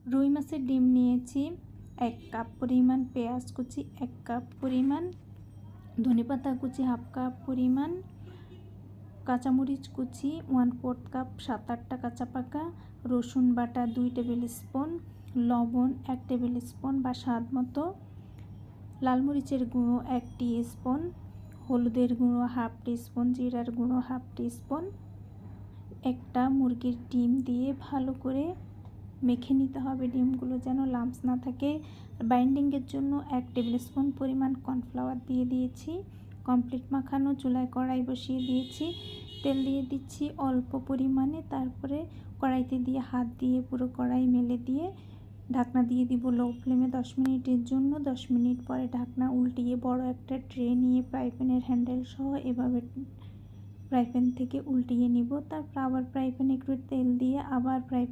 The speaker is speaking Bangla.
রুই মাছের ডিম নিয়েছি 1 কাপ পরিমাণ, পেঁয়াজ কুচি 1 কাপ পরিমাণ, ধনেপাতা কুচি 1/2 কাপ পরিমাণ, কাঁচামরিচ কুচি 1/4 কাপ 7-8টা কাঁচা পাকা, রসুন বাটা 2 টেবিল স্পুন, লবণ 1 টেবিল স্পুন বা স্বাদ মতো, লাল মরিচের গুঁড়ো 1 টিস্পুন, হলুদের গুঁড়ো 1/2 টিস্পুন, জিরার গুঁড়ো 1/2 টিস্পুন। একটা মুরগির ডিম দিয়ে ভালো করে মেখে নিতে হবে, ডিমগুলো যেন লাম্পস না থাকে। বাইন্ডিংয়ের জন্য 1 টেবিল স্পুন পরিমাণ কর্নফ্লাওয়ার দিয়ে দিয়েছি। কমপ্লিট মাখানো, চুলায় কড়াই বসিয়ে দিয়েছি, তেল দিয়ে দিচ্ছি অল্প পরিমাণে, তারপরে কড়াইতে দিয়ে হাত দিয়ে পুরো কড়াই মেলে দিয়ে ঢাকনা দিয়ে দিব লো ফ্লেমে 10 মিনিটের জন্য। 10 মিনিট পরে ঢাকনা উল্টিয়ে বড় একটা ট্রে নিয়ে ফ্রাই প্যানের হ্যান্ডেল সহ এভাবে ফ্রাই প্যান থেকে উল্টিয়ে নিব। তারপর আবার ফ্রাই প্যানে একটু তেল দিয়ে আবার ফ্রাই